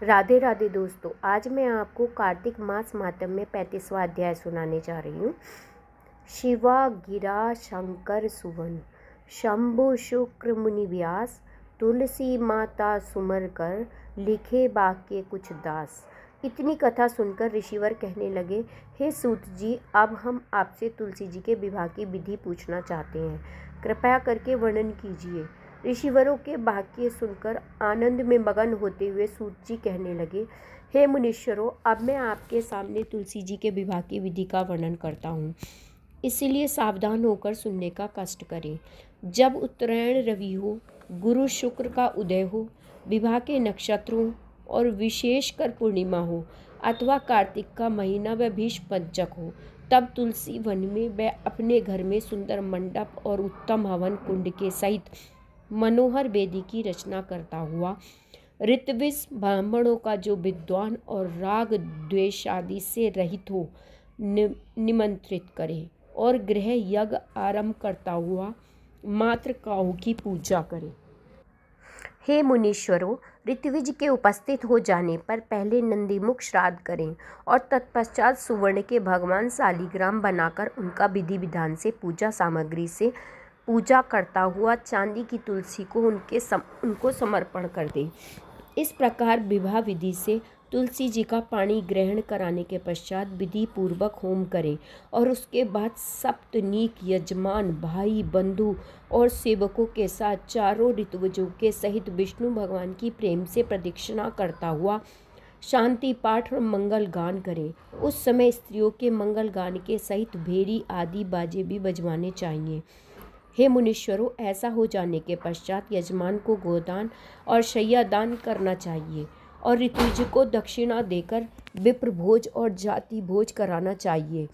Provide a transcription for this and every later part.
राधे राधे दोस्तों, आज मैं आपको कार्तिक मास माहात्म्य में 35वां अध्याय सुनाने जा रही हूँ। शिवा गिरा शंकर सुवन, शंभु शुक्र मुनि व्यास, तुलसी माता सुमर कर, लिखे बाके कुछ दास। इतनी कथा सुनकर ऋषिवर कहने लगे, हे सूत जी, अब हम आपसे तुलसी जी के विवाह की विधि पूछना चाहते हैं, कृपया करके वर्णन कीजिए। ऋषिवरों के वाक्य सुनकर आनंद में मगन होते हुए सूत जी कहने लगे, हे मुनीश्वरों, अब मैं आपके सामने तुलसी जी के विवाह की विधि का वर्णन करता हूँ, इसलिए सावधान होकर सुनने का कष्ट करें। जब उत्तरायण रवि हो, गुरु शुक्र का उदय हो, विवाह के नक्षत्रों और विशेषकर पूर्णिमा हो अथवा कार्तिक का महीना व भीष्म पंचक हो, तब तुलसी वन में वह अपने घर में सुंदर मंडप और उत्तम हवन कुंड के सहित मनोहर वेदी की रचना करता हुआ ऋत्विज ब्राह्मणों का जो विद्वान और राग द्वेष आदि से रहित हो निमंत्रित करे और गृह यज्ञ आरंभ करता हुआ मातृकाओं की पूजा करे। हे मुनीश्वरों, ऋत्विज के उपस्थित हो जाने पर पहले नंदीमुख श्राद्ध करें और तत्पश्चात सुवर्ण के भगवान शालिग्राम बनाकर उनका विधि विधान से पूजा सामग्री से पूजा करता हुआ चांदी की तुलसी को उनको समर्पण कर दे। इस प्रकार विवाह विधि से तुलसी जी का पाणी ग्रहण कराने के पश्चात विधि पूर्वक होम करें और उसके बाद सप्तनीक यजमान भाई बंधु और सेवकों के साथ चारों ऋतुवजों के सहित विष्णु भगवान की प्रेम से प्रदक्षिणा करता हुआ शांति पाठ और मंगल गान करें। उस समय स्त्रियों के मंगल गान के सहित भेरी आदि बाजे भी बजवाने चाहिए। हे मुनीश्वरों, ऐसा हो जाने के पश्चात यजमान को गोदान और शय्यादान करना चाहिए और ऋतुज को दक्षिणा देकर विप्र भोज और जाति भोज कराना चाहिए।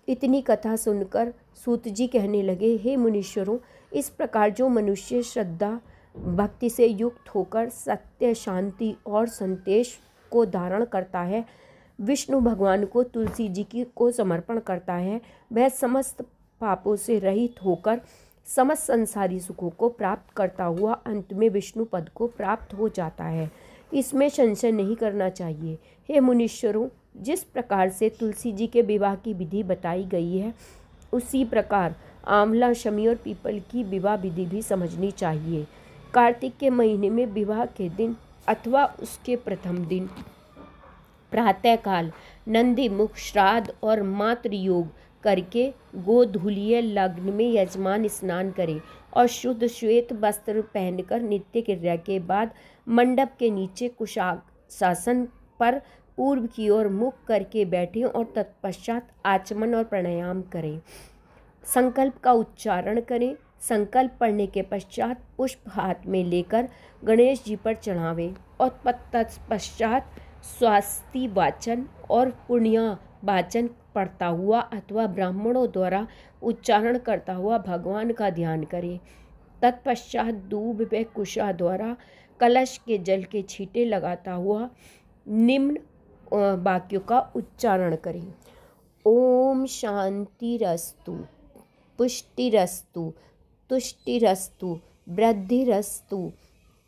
इतनी कथा सुनकर सूत जी कहने लगे, हे मुनीश्वरों, इस प्रकार जो मनुष्य श्रद्धा भक्ति से युक्त होकर सत्य, शांति और संतोष को धारण करता है, विष्णु भगवान को तुलसी जी को समर्पण करता है, वह समस्त पापों से रहित होकर समस्त संसारी सुखों को प्राप्त करता हुआ अंत में विष्णु पद को प्राप्त हो जाता है। इसमें संशय नहीं करना चाहिए। हे मुनीश्वरों, जिस प्रकार से तुलसी जी के विवाह की विधि बताई गई है, उसी प्रकार आंवला, शमी और पीपल की विवाह विधि भी समझनी चाहिए। कार्तिक के महीने में विवाह के दिन अथवा उसके प्रथम दिन प्रातःकाल नंदीमुख श्राद्ध और मातृ योग करके गोधूलीय लग्न में यजमान स्नान करे और शुद्ध श्वेत वस्त्र पहनकर नित्य क्रिया के बाद मंडप के नीचे कुशासन पर पूर्व की ओर मुख करके बैठे और तत्पश्चात आचमन और प्राणायाम करें। संकल्प का उच्चारण करें। संकल्प पढ़ने के पश्चात पुष्प हाथ में लेकर गणेश जी पर चढ़ावें और तत्पश्चात स्वास्ति वाचन और पुण्य वाचन पढ़ता हुआ अथवा ब्राह्मणों द्वारा उच्चारण करता हुआ भगवान का ध्यान करें। तत्पश्चात दूब व कुशा द्वारा कलश के जल के छींटे लगाता हुआ निम्न वाक्यों का उच्चारण करें। ओम शांतिरस्तु, पुष्टिरस्तु, तुष्टिरस्तु, वृद्धिरस्तु,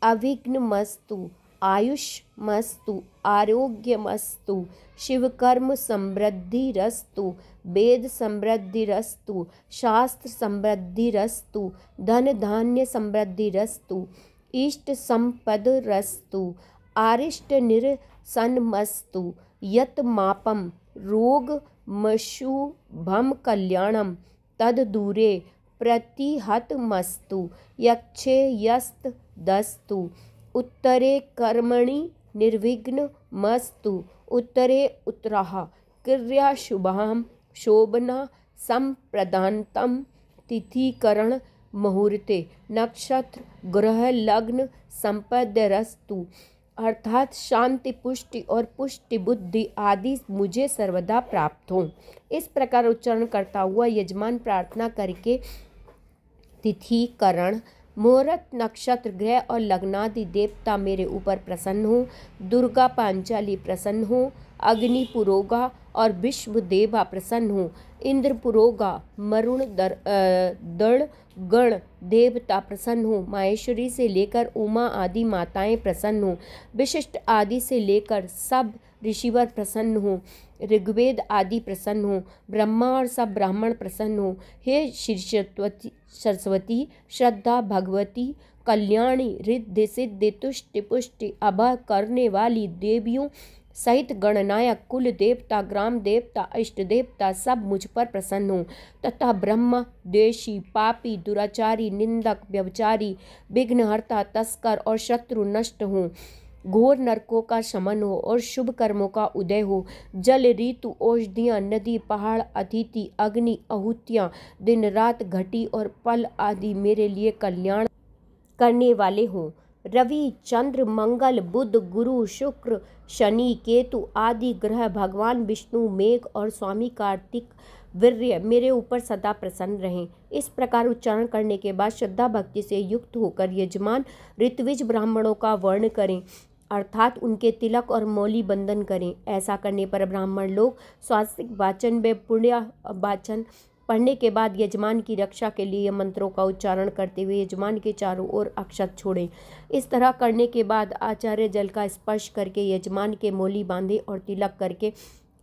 अविघ्नमस्तु, आयुष्मस्तु, आरोग्यमस्तु, शिवकर्म समृद्धिरस्तु, वेद समृद्धिरस्तु, शास्त्र समृद्धिरस्तु, धन धान्य समृद्धिरस्तु, इष्ट संपदरस्तु, आरिष्ट निरसनमस्तु, यत मापम रोग मशुभम कल्याणम तद दूरे प्रतिहतमस्तु, यक्षे यस्त दस्तु, उत्तरे कर्मणि निर्विघ्नमस्तु, उत्तरे उत्तराः क्रिया शुभां शोभना संप्रदानतम, तिथिकरण मुहूर्ते नक्षत्र ग्रह लग्न संपदरस्तु, अर्थात शांति, पुष्टि और पुष्टि बुद्धि आदि मुझे सर्वदा प्राप्त हो। इस प्रकार उच्चारण करता हुआ यजमान प्रार्थना करके तिथि, करण, मुहूर्त, नक्षत्र, ग्रह और लग्नादि देवता मेरे ऊपर प्रसन्न हो, दुर्गा पांचाली प्रसन्न हो, अग्नि, पुरोगा और विश्वदेवा प्रसन्न हो। इंद्र पुरोगा मरुण दड़ गण देवता प्रसन्न हो। माहेश्वरी से लेकर उमा आदि माताएं प्रसन्न हो। विशिष्ट आदि से लेकर सब ऋषिवर प्रसन्न हो। ऋग्वेद आदि प्रसन्न हो। ब्रह्मा और सब ब्राह्मण प्रसन्न हो। हे श्री सरस्वती, श्रद्धा, भगवती, कल्याणी, रिद्धि सिद्धि, तुष्टि पुष्टि, अभय करने वाली देवियों सहित गणनायक, कुल देवता, ग्राम देवता, इष्ट देवता सब मुझ पर प्रसन्न हो तथा ब्रह्म द्वेषी, पापी, दुराचारी, निंदक, व्यभिचारी, विघ्नहर्ता, तस्कर और शत्रु नष्ट हों। घोर नरकों का शमन हो और शुभ कर्मों का उदय हो। जल, ऋतु, औषधियाँ, नदी, पहाड़, अतिथि, अग्नि, आहुतियाँ, दिन रात, घटी और पल आदि मेरे लिए कल्याण करने वाले हों। रवि, चंद्र, मंगल, बुध, गुरु, शुक्र, शनि, केतु आदि ग्रह, भगवान विष्णु, मेघ और स्वामी कार्तिक वीर्य मेरे ऊपर सदा प्रसन्न रहें। इस प्रकार उच्चारण करने के बाद श्रद्धा भक्ति से युक्त होकर यजमान ऋत्विज ब्राह्मणों का वर्ण करें, अर्थात उनके तिलक और मौली बंधन करें। ऐसा करने पर ब्राह्मण लोग स्वास्तिक वाचन व पुण्य वाचन पढ़ने के बाद यजमान की रक्षा के लिए मंत्रों का उच्चारण करते हुए यजमान के चारों ओर अक्षत छोड़ें। इस तरह करने के बाद आचार्य जल का स्पर्श करके यजमान के मौली बांधे और तिलक करके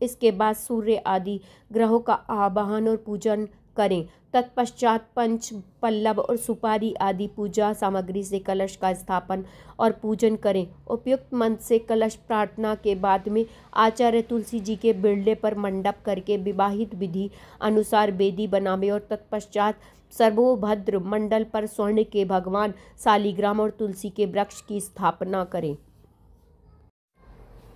इसके बाद सूर्य आदि ग्रहों का आवाहन और पूजन करें। तत्पश्चात पंच, पल्लव और सुपारी आदि पूजा सामग्री से कलश का स्थापन और पूजन करें। उपयुक्त मंत्र से कलश प्रार्थना के बाद में आचार्य तुलसी जी के बिरले पर मंडप करके विवाहित विधि अनुसार वेदी बनावे और तत्पश्चात सर्वोभद्र मंडल पर स्वर्ण के भगवान शालिग्राम और तुलसी के वृक्ष की स्थापना करें।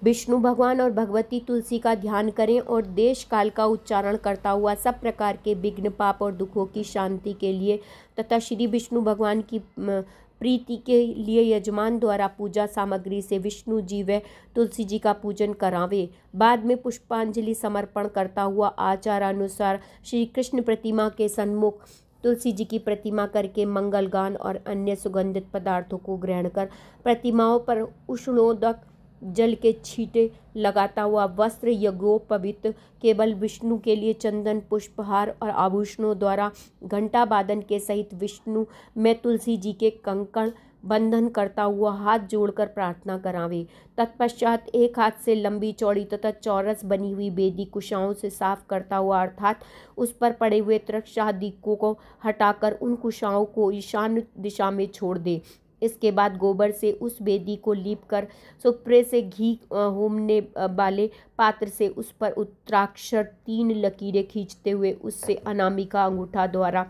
विष्णु भगवान और भगवती तुलसी का ध्यान करें और देश काल का उच्चारण करता हुआ सब प्रकार के विघ्न, पाप और दुखों की शांति के लिए तथा श्री विष्णु भगवान की प्रीति के लिए यजमान द्वारा पूजा सामग्री से विष्णु जी व तुलसी जी का पूजन करावे। बाद में पुष्पांजलि समर्पण करता हुआ आचार अनुसार श्री कृष्ण प्रतिमा के सन्मुख तुलसी जी की प्रतिमा करके मंगल गान और अन्य सुगंधित पदार्थों को ग्रहण कर प्रतिमाओं पर उष्णोदक जल के छींटे लगाता हुआ वस्त्र यज्ञोपवीत केवल विष्णु के लिए चंदन, पुष्पहार और आभूषणों द्वारा घंटा वादन के सहित विष्णु में तुलसी जी के कंकण बंधन करता हुआ हाथ जोड़कर प्रार्थना करावे। तत्पश्चात एक हाथ से लंबी चौड़ी तथा चौरस बनी हुई बेदी कुशाओं से साफ करता हुआ अर्थात उस पर पड़े हुए तृक्षादि को हटाकर उन कुशाओं को ईशान्य दिशा में छोड़ दे। इसके बाद गोबर से उस बेदी को लीप कर सुप्रे से घी होमने वाले पात्र से उस पर उत्तराक्षर 3 लकीरें खींचते हुए उससे अनामिका अंगूठा द्वारा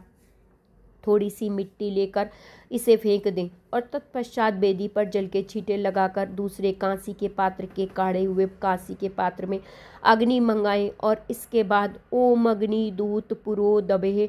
थोड़ी सी मिट्टी लेकर इसे फेंक दें और तत्पश्चात बेदी पर जल के छींटे लगाकर दूसरे कांसी के पात्र के काढ़े हुए कांसी के पात्र में अग्नि मंगाएं और इसके बाद ओम अग्नि दूत पुरो दबे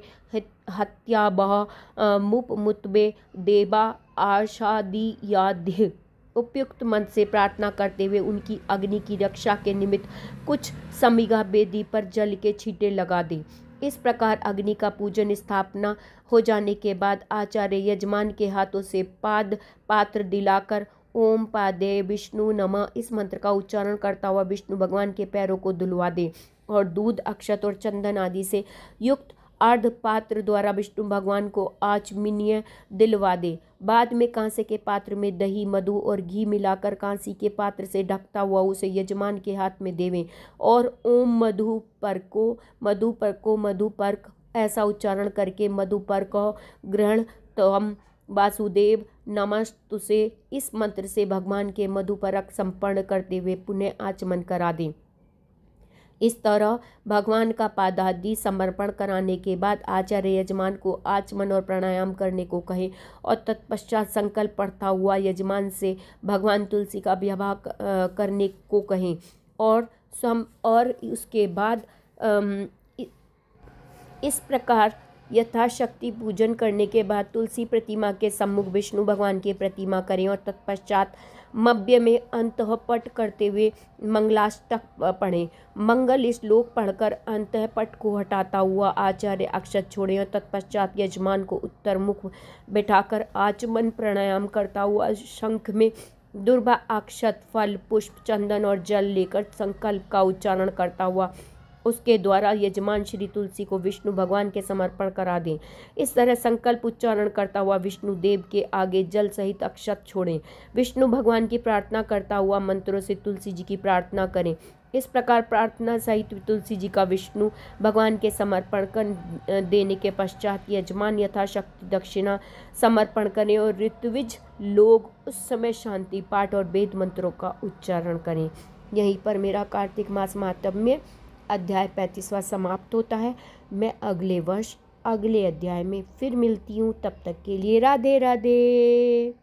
हत्या बह मुप मुतबे देवा आशादि याद्य उपयुक्त मंत्र से प्रार्थना करते हुए उनकी अग्नि की रक्षा के निमित्त कुछ समिगा बेदी पर जल के छींटे लगा दें। इस प्रकार अग्नि का पूजन स्थापना हो जाने के बाद आचार्य यजमान के हाथों से पाद पात्र दिलाकर ओम पादे विष्णु नमः इस मंत्र का उच्चारण करता हुआ विष्णु भगवान के पैरों को धुलवा दे और दूध, अक्षत और चंदन आदि से युक्त अर्ध पात्र द्वारा विष्णु भगवान को आचमनीय दिलवा दे। बाद में कांसे के पात्र में दही, मधु और घी मिलाकर कांसी के पात्र से ढकता हुआ उसे यजमान के हाथ में देवें और ओम मधुपर्को मधुपर्क ऐसा उच्चारण करके मधुपर्क ग्रहण तम वासुदेव नमस्तुसे इस मंत्र से भगवान के मधुपरक संपन्न करते हुए पुनः आचमन करा दें। इस तरह भगवान का पादादि समर्पण कराने के बाद आचार्य यजमान को आचमन और प्राणायाम करने को कहे और तत्पश्चात संकल्प पढ़ता हुआ यजमान से भगवान तुलसी का विवाह करने को कहें और उसके बाद इस प्रकार यथाशक्ति पूजन करने के बाद तुलसी प्रतिमा के सम्मुख विष्णु भगवान की प्रतिमा करें और तत्पश्चात मध्य में अंतःपट करते हुए मंगलाष्टक पढ़ें। मंगल श्लोक पढ़कर अंतःपट को हटाता हुआ आचार्य अक्षत छोड़ें और तत्पश्चात यजमान को उत्तर मुख बैठाकर आचमन प्राणायाम करता हुआ शंख में दुर्वा अक्षत फल पुष्प चंदन और जल लेकर संकल्प का उच्चारण करता हुआ उसके द्वारा यजमान श्री तुलसी को विष्णु भगवान के समर्पण करा दें। इस तरह संकल्प उच्चारण करता हुआ विष्णु देव के आगे जल सहित अक्षत छोड़ें। विष्णु भगवान की प्रार्थना करता हुआ मंत्रों से तुलसी जी की प्रार्थना करें। इस प्रकार प्रार्थना सहित तुलसी जी का विष्णु भगवान के समर्पण कर देने के पश्चात यजमान यथाशक्ति दक्षिणा समर्पण करें और ऋत्विज लोग उस समय शांति पाठ और वेद मंत्रों का उच्चारण करें। यहीं पर मेरा कार्तिक मास महात्म्य अध्याय 35वां समाप्त होता है। मैं अगले वर्ष अगले अध्याय में फिर मिलती हूँ। तब तक के लिए राधे राधे।